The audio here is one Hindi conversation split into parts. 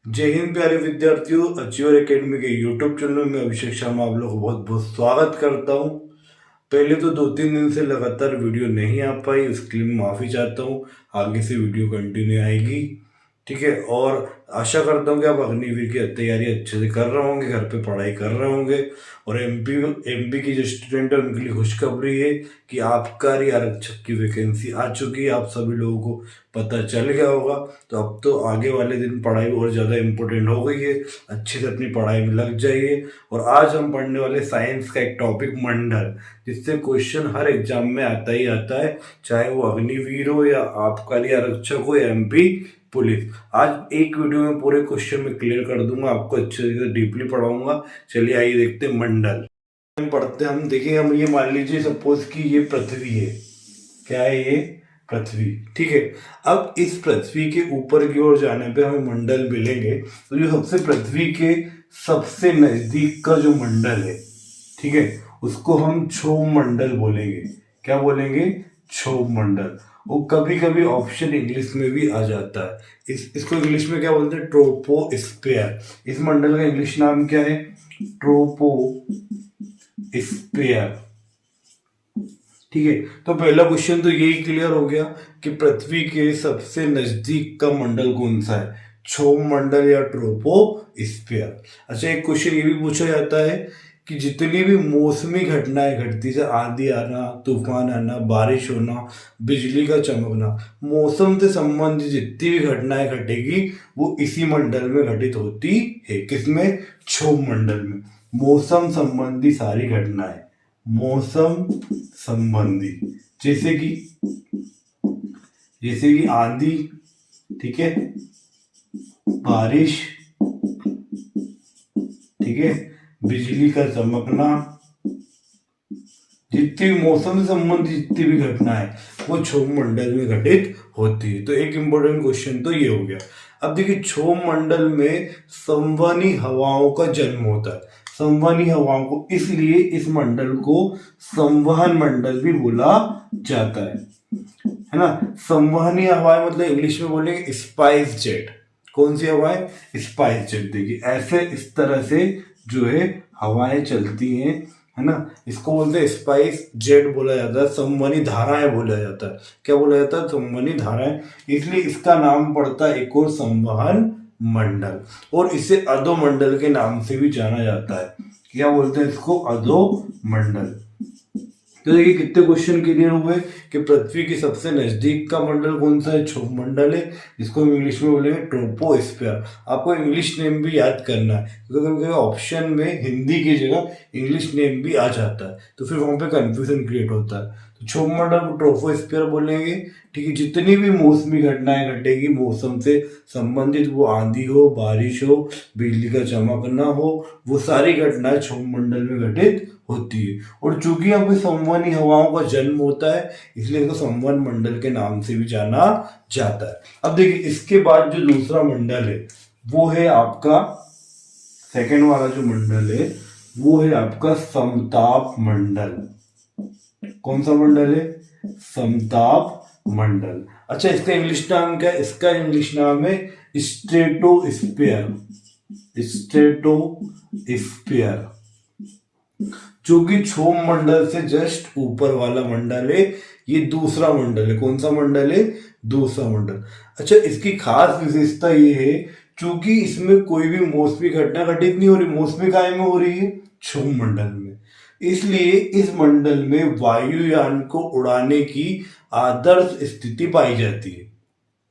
जय हिंद प्यारे विद्यार्थियों, अचीवर एकेडमी के यूट्यूब चैनल में अभिषेक शर्मा आप लोग को बहुत बहुत स्वागत करता हूं। पहले तो 2-3 दिन से लगातार वीडियो नहीं आ पाई, उसके लिए मैं माफ़ी चाहता हूं। आगे से वीडियो कंटिन्यू आएगी, ठीक है। और आशा करता हूं कि आप अग्निवीर की तैयारी अच्छे से कर रहे होंगे, घर पे पढ़ाई कर रहे होंगे। और एमपी की जो स्टूडेंट है उनके लिए खुशखबरी है कि आबकारी आरक्षक की वैकेंसी आ चुकी है। आप सभी लोगों को पता चल गया होगा। तो अब तो आगे वाले दिन पढ़ाई और ज़्यादा इम्पोर्टेंट हो गई है, अच्छे से अपनी पढ़ाई में लग जाइए। और आज हम पढ़ने वाले साइंस का एक टॉपिक मंडल, जिससे क्वेश्चन हर एग्जाम में आता ही आता है, चाहे वो अग्निवीर हो या आबकारी आरक्षक हो या एमपी पुलिस। आज एक वीडियो में पूरे क्वेश्चन में क्लियर कर दूंगा, आपको अच्छे से डीपली पढ़ाऊंगा। चलिए आइए देखते हैं मंडल। हम पढ़ते हैं, हम देखिए, हम ये मान लीजिए सपोज कि ये पृथ्वी है। क्या है ये? पृथ्वी, ठीक है। अब इस पृथ्वी के ऊपर की ओर जाने पे हमें मंडल मिलेंगे। तो जो सबसे पृथ्वी के सबसे नजदीक का जो मंडल है, ठीक है, उसको हम क्षोभ मंडल बोलेंगे। क्या बोलेंगे? क्षोभ मंडल। वो कभी कभी ऑप्शन इंग्लिश में भी आ जाता है। इसको इंग्लिश में क्या बोलते हैं? ट्रोपोस्फियर। इस मंडल का इंग्लिश नाम क्या है? ट्रोपोस्फियर, ठीक है। तो पहला क्वेश्चन तो यही क्लियर हो गया कि पृथ्वी के सबसे नजदीक का मंडल कौन सा है, क्षोभ मंडल या ट्रोपोस्फियर। अच्छा, एक क्वेश्चन ये भी पूछा जाता है कि जितनी भी मौसमी घटनाएं घटती है, आंधी आना, तूफान आना, बारिश होना, बिजली का चमकना, मौसम से संबंधित जितनी भी घटनाएं घटेगी वो इसी मंडल में घटित होती है। किसमें? क्षोभ मंडल में। मौसम संबंधी सारी घटनाएं, मौसम संबंधी, जैसे कि आंधी, ठीक है, बारिश, ठीक है, बिजली का चमकना, जितनी भी मौसम से संबंधित जितनी भी घटना है वो क्षोभ मंडल में घटित होती है। तो एक इंपॉर्टेंट क्वेश्चन तो ये हो गया। अब देखिए, क्षोभ मंडल में संवहनी हवाओं का जन्म होता है। संवहनी हवाओं को, इसलिए इस मंडल को संवहन मंडल भी बोला जाता है ना। संवहनी हवाएं मतलब इंग्लिश में बोलेंगे स्पाइस जेट। कौन सी हवाएं? Spice jet. देखिए ऐसे इस तरह से जो है हवाएं चलती हैं, है ना। इसको बोलते हैं स्पाइस जेट बोला जाता है, संवहनी धाराएं बोला जाता है। क्या बोला जाता है? संवहनी धाराएं। इसलिए इसका नाम पड़ता है एक और संवहन मंडल। और इसे अधो मंडल के नाम से भी जाना जाता है। क्या बोलते हैं इसको? अधो मंडल। तो देखिए कितने क्वेश्चन क्लियर हुए कि पृथ्वी के सबसे नजदीक का मंडल कौन सा है? क्षोभ मंडल है, जिसको हम इंग्लिश में बोलेंगे ट्रोपोस्फियर। आपको इंग्लिश नेम भी याद करना है, क्योंकि ऑप्शन में हिंदी की जगह इंग्लिश नेम भी आ जाता है, तो फिर वहां पे कंफ्यूजन क्रिएट होता है। तो क्षोभ मंडल को ट्रोपोस्फियर बोलेंगे, ठीक है। जितनी भी मौसमी घटनाएं घटेगी मौसम से संबंधित, वो आंधी हो, बारिश हो, बिजली का चमकना हो, वो सारी घटनाएं क्षोभ मंडल में घटित होती है। और चूंकि यहाँ पे संवहनी हवाओं का जन्म होता है, इसलिए इसको संवहन मंडल के नाम से भी जाना जाता है। अब देखिए, इसके बाद जो दूसरा मंडल है वो है आपका, सेकेंड वाला जो मंडल है वो है आपका समताप मंडल। कौन सा मंडल है? समताप मंडल। अच्छा, इसका इंग्लिश नाम क्या है? इसका इंग्लिश नाम है स्ट्रेटोस्फीयर। स्ट्रेटोस्फीयर, जो कि क्षोभ मंडल से जस्ट ऊपर वाला मंडल है। ये दूसरा मंडल है। कौन सा मंडल है? दूसरा मंडल। अच्छा, इसकी खास विशेषता ये है, चूंकि इसमें कोई भी मौसमी घटना घटित नहीं हो रही। मौसमी काय में हो रही है? क्षोभ मंडल में। इसलिए इस मंडल में वायुयान को उड़ाने की आदर्श स्थिति पाई जाती है।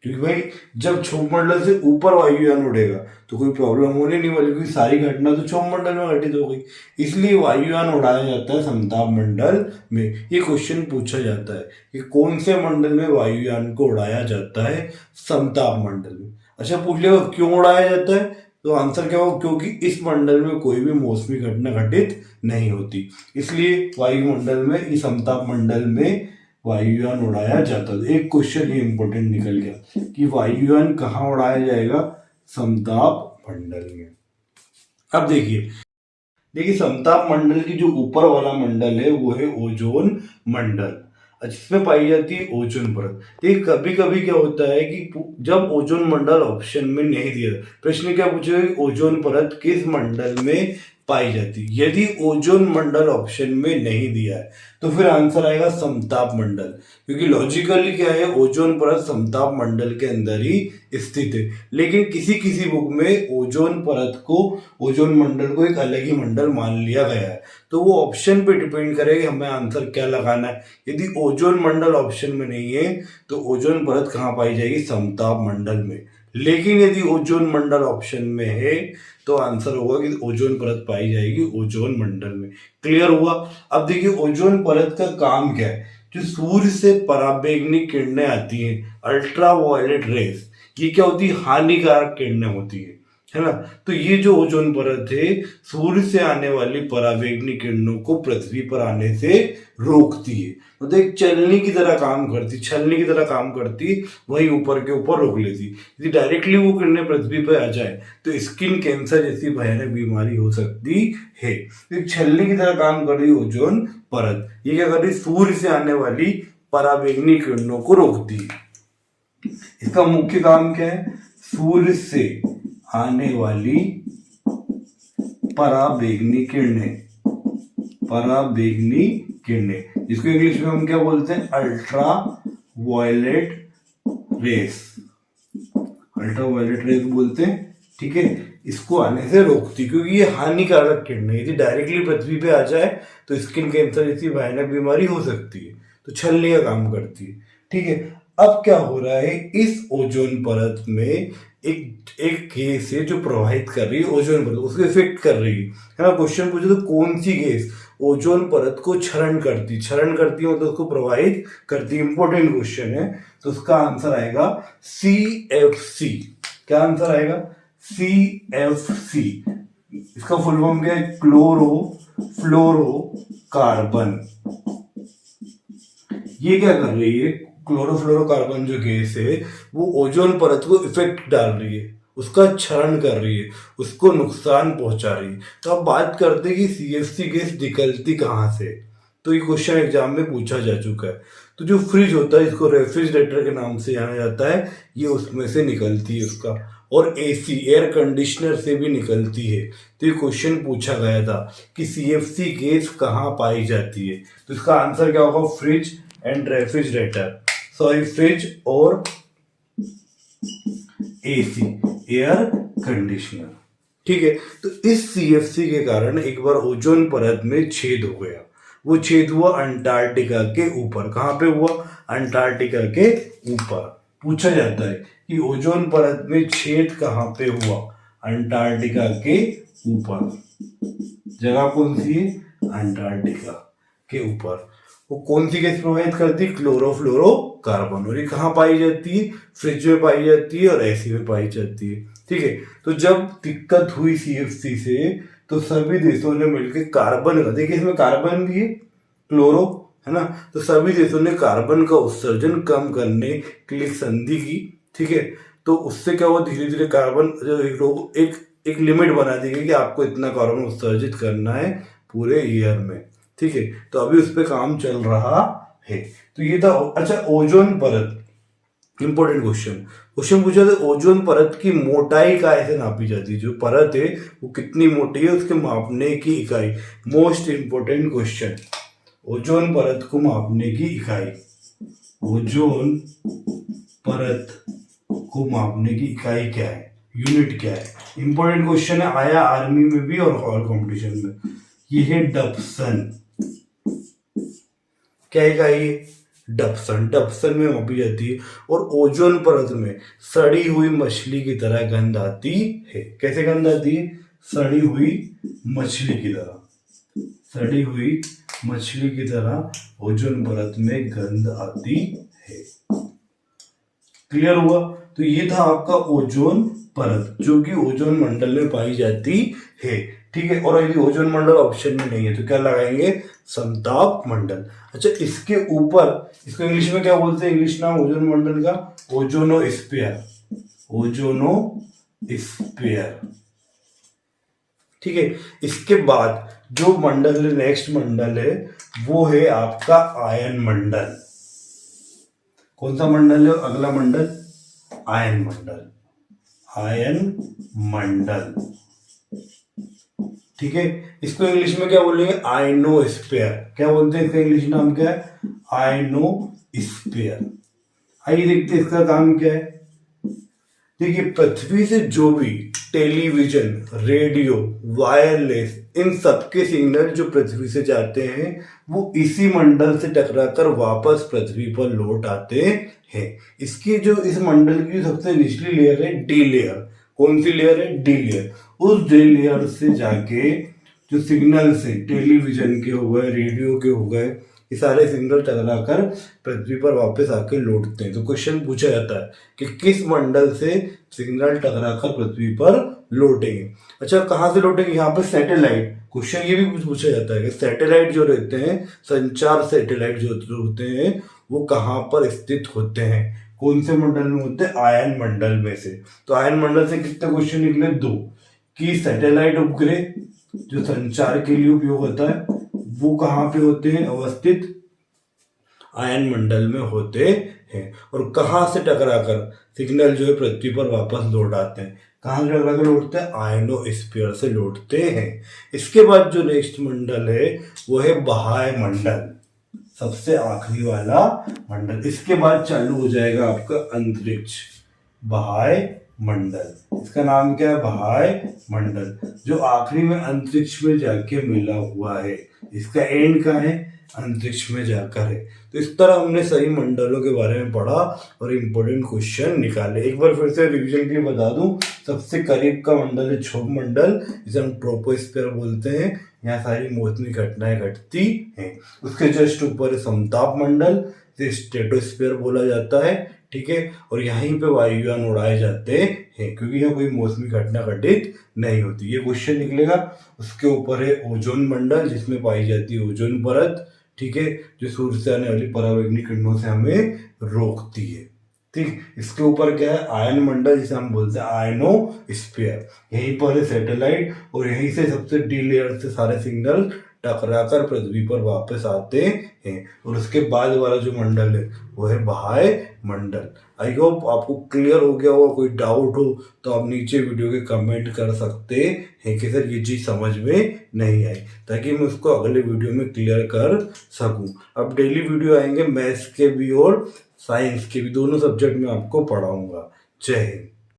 क्योंकि भाई जब क्षोभ मंडल से ऊपर वायुयान उड़ेगा तो कोई प्रॉब्लम होने नहीं वाली, क्योंकि सारी घटना तो क्षोभ मंडल में घटित हो गई। इसलिए वायुयान उड़ाया जाता है समताप मंडल में। ये क्वेश्चन पूछा जाता है कि कौन से मंडल में वायुयान को उड़ाया जाता है? समताप मंडल में। अच्छा, पूछ लिया क्यों उड़ाया जाता है, तो आंसर क्या होगा? क्योंकि इस मंडल में कोई भी मौसमी घटना घटित नहीं होती, इसलिए वायुमंडल में, इस समताप मंडल में वायुयान उड़ाया जाता है। एक क्वेश्चन ये इंपॉर्टेंट निकल गया कि वायुयान कहाँ उड़ाया जाएगा? समताप मंडल में। अब देखिए समताप मंडल की जो ऊपर वाला मंडल है वो है ओजोन मंडल। इसमें पाई जाती है ओजोन परत। देखिए कभी कभी क्या होता है कि जब ओजोन मंडल ऑप्शन में नहीं दिया, प्रश्न क्या पूछेगा कि ओजोन परत किस मंडल में पाई जाती है। यदि ओजोन मंडल ऑप्शन में नहीं दिया है तो फिर आंसर आएगा समताप मंडल, क्योंकि लॉजिकली क्या है, ओजोन परत समताप मंडल के अंदर ही स्थित है। लेकिन किसी किसी बुक में ओजोन परत को, ओजोन मंडल को एक अलग ही मंडल मान लिया गया है। तो वो ऑप्शन पे डिपेंड करेगा हमें आंसर क्या लगाना है। यदि ओजोन मंडल ऑप्शन में नहीं है तो ओजोन परत कहाँ पाई जाएगी, समताप मंडल में। लेकिन यदि ओजोन मंडल ऑप्शन में है तो आंसर होगा कि ओजोन परत पाई जाएगी ओजोन मंडल में। क्लियर हुआ। अब देखिए ओजोन परत का काम क्या है। जो सूर्य से पराबैंगनी किरणें आती हैं, अल्ट्रा वायलेट रेस, ये क्या होती है, हानिकारक किरणें होती है ना। तो ये जो ओजोन परत है सूर्य से आने वाली पराबैंगनी किरणों को पृथ्वी पर आने से रोकती है। मतलब एक चलनी की तरह काम करती, छलनी की तरह काम करती, वही ऊपर के ऊपर रोक लेती। यदि डायरेक्टली वो किरणें पृथ्वी पर आ जाए तो स्किन कैंसर जैसी भयानक बीमारी हो सकती है। एक छलनी की तरह काम कर रही ओजोन परत, ये क्या कर रही, सूर्य से आने वाली पराबैंगनी किरणों को रोकती है। इसका मुख्य काम क्या है, सूर्य से आने वाली पराबैंगनी किरणें, पराबैंगनी किरणें, जिसको इंग्लिश में हम क्या बोलते हैं, ultraviolet rays, ultraviolet rays बोलते हैं। ठीक है, इसको आने से रोकती, क्योंकि ये हानिकारक किरणें यदि डायरेक्टली पृथ्वी पे आ जाए तो स्किन कैंसर जैसी भयानक बीमारी हो सकती है। तो छलनी का काम करती है। ठीक है, अब क्या हो रहा है, इस ओजोन परत में एक गैस है जो प्रवाहित कर रही है ओजोन परत, उसको इफेक्ट कर रही है ना। क्वेश्चन पूछे तो कौन सी गैस ओजोन परत को क्षरण करती मतलब उसको प्रवाहित करती, इंपॉर्टेंट क्वेश्चन है। तो उसका आंसर आएगा CFC। क्या आंसर आएगा, CFC। इसका फुल फॉर्म क्या है, क्लोरो फ्लोरोकार्बन। ये क्या कर रही है, क्लोरोफ्लोरोकार्बन जो गैस है वो ओजोन परत को इफेक्ट डाल रही है, उसका क्षरण कर रही है, उसको नुकसान पहुंचा रही है। तो अब बात करते हैं कि CFC गैस निकलती कहाँ से। तो ये क्वेश्चन एग्जाम में पूछा जा चुका है। तो जो फ्रिज होता है, इसको रेफ्रिजरेटर के नाम से जाना जाता है, ये उसमें से निकलती है उसका। और AC एयर कंडीशनर से भी निकलती है। तो ये क्वेश्चन पूछा गया था कि CFC गैस कहाँ पाई जाती है। तो इसका आंसर क्या होगा, fridge and refrigerator, sorry fridge और AC एयर कंडीशनर। ठीक है, तो इस CFC के कारण एक बार ओजोन परत में छेद हो गया। वो छेद हुआ अंटार्कटिका के ऊपर। कहाँ पे हुआ, अंटार्कटिका के ऊपर। पूछा जाता है कि ओजोन परत में छेद कहाँ पे हुआ, अंटार्कटिका के ऊपर। जगह कौन सी है, अंटार्कटिका के ऊपर। वो कौन सी गैस प्रवाहित करती, क्लोरोफ्लोरोकार्बन। और ये कहाँ पाई जाती है, फ्रिज में पाई जाती है और AC में पाई जाती है। ठीक है, तो जब दिक्कत हुई CFC से तो सभी देशों ने मिलकर कार्बन का, देखिए इसमें कार्बन भी है, क्लोरो है ना, तो सभी देशों ने कार्बन का उत्सर्जन कम करने के लिए संधि की। ठीक है, तो उससे क्या हुआ, धीरे धीरे कार्बन जो एक लिमिट बना दी गई कि आपको इतना कार्बन उत्सर्जित करना है पूरे ईयर में। ठीक है, तो अभी उस पर काम चल रहा है। तो ये था। अच्छा, ओजोन परत, इंपॉर्टेंट क्वेश्चन पूछा था, ओजोन परत की मोटाई कैसे नापी जाती है, जो परत है वो कितनी मोटी है, उसके मापने की इकाई। मोस्ट इंपॉर्टेंट क्वेश्चन, ओजोन परत को मापने की इकाई, ओजोन परत को मापने की इकाई क्या है, यूनिट क्या है। इंपॉर्टेंट क्वेश्चन है, आया आर्मी में भी और कंपटीशन में। ये है डप्सन। क्या इकाई है, डप्सन। डप्सन में मापी जाती है। और ओजोन परत में सड़ी हुई मछली की तरह गंध आती है। कैसे गंध आती है, सड़ी हुई मछली की तरह, सड़ी हुई मछली की तरह ओजोन परत में गंध आती है। क्लियर हुआ। तो ये था आपका ओजोन परत, जो कि ओजोन मंडल में पाई जाती है। ठीक है, और यदि ओजोन मंडल ऑप्शन में नहीं है तो क्या लगाएंगे, समताप मंडल। अच्छा, इसके ऊपर, इसको इंग्लिश में क्या बोलते हैं, इंग्लिश नाम ओजोन मंडल का ओजोनोस्फीयर, ओजोनोस्फीयर। ठीक है, इसके बाद जो मंडल है, नेक्स्ट मंडल है वो है आपका आयन मंडल। कौन सा मंडल है अगला मंडल? आयन मंडल, आयन मंडल। ठीक है, इसको इंग्लिश में क्या बोलेंगे? आयनोस्फीयर। क्या बोलते हैं इसका इंग्लिश नाम क्या है? आयनोस्फीयर। आइए देखते हैं इसका काम क्या है। देखिए, पृथ्वी से जो भी टेलीविजन, रेडियो, वायरलेस, इन सबके सिग्नल जो पृथ्वी से जाते हैं वो इसी मंडल से टकराकर वापस पृथ्वी पर लौट आते हैं। इसकी जो इस मंडल की सबसे निचली लेयर है डी लेयर। कौन सी लेयर है? D layer. उस डी लेयर से जाके जो सिग्नल से टेलीविजन के हो गए, रेडियो के हो गए, ये सारे सिग्नल टकराकर पृथ्वी पर वापस आके लौटते हैं। तो क्वेश्चन पूछा जाता है कि किस मंडल से सिग्नल टकराकर पृथ्वी पर लौटेंगे। अच्छा, कहाँ से लौटेंगे? यहाँ पे सैटेलाइट। क्वेश्चन ये भी पूछा जाता है कि सैटेलाइट जो रहते हैं, संचार सैटेलाइट जो होते हैं, वो कहाँ पर स्थित होते हैं? कौन से मंडल में होते हैं? आयन मंडल में से। तो आयन मंडल से कितने क्वेश्चन निकले? 2। कि सैटेलाइट उपग्रह जो संचार के लिए उपयोग होता है वो कहाँ पे होते हैं अवस्थित? आयन मंडल में होते हैं। और कहाँ से टकराकर सिग्नल जो है पृथ्वी पर वापस लौट आते हैं? कहाँ से टकराकर लौटते हैं? आयनोस्फीयर से लौटते हैं। इसके बाद जो नेक्स्ट मंडल है वो है बाह्य मंडल, सबसे आखिरी वाला मंडल। इसके बाद चालू हो जाएगा आपका अंतरिक्ष, बाह्य मंडल। इसका नाम क्या है? बाह्य मंडल, जो आखिरी में अंतरिक्ष में जाके मिला हुआ है। इसका एंड कहाँ है? अंतरिक्ष में जाकर है। तो इस तरह हमने सही मंडलों के बारे में पढ़ा और इम्पोर्टेंट क्वेश्चन निकाले। एक बार फिर से रिवीजन के लिए बता दूं, सबसे करीब का मंडल है क्षोभ मंडल, जिसे हम ट्रोपोस्फीयर बोलते हैं। यहाँ सारी मौसमी घटनाएं घटती हैं। उसके जस्ट ऊपर है समताप मंडल, जिसे स्ट्रेटोस्फीयर बोला जाता है। ठीक है, और यहीं पे वायुयान उड़ाए जाते हैं क्योंकि यहाँ कोई मौसमी घटना घटित नहीं होती। ये क्वेश्चन निकलेगा। उसके ऊपर है ओजोन मंडल, जिसमें पाई जाती है ओजोन परत। ठीक है, जो सूर्य से आने वाली पराबैंगनी किरणों से हमें रोकती है। ठीक, इसके ऊपर क्या है? आयन मंडल, जिसे हम बोलते हैं आयनोस्फीयर। यहीं पर है सैटेलाइट और यहीं से सबसे डी लेयर से सारे सिग्नल टकराकर पृथ्वी पर वापस आते हैं। और उसके बाद वाला जो मंडल है वो है बाह्य मंडल। आई होप आपको क्लियर हो गया होगा। कोई डाउट हो तो आप नीचे वीडियो के कमेंट कर सकते हैं कि सर ये चीज़ समझ में नहीं आई, ताकि मैं उसको अगले वीडियो में क्लियर कर सकूं। अब डेली वीडियो आएंगे मैथ्स के भी और साइंस के भी, दोनों सब्जेक्ट में आपको पढ़ाऊंगा। जय हिंद।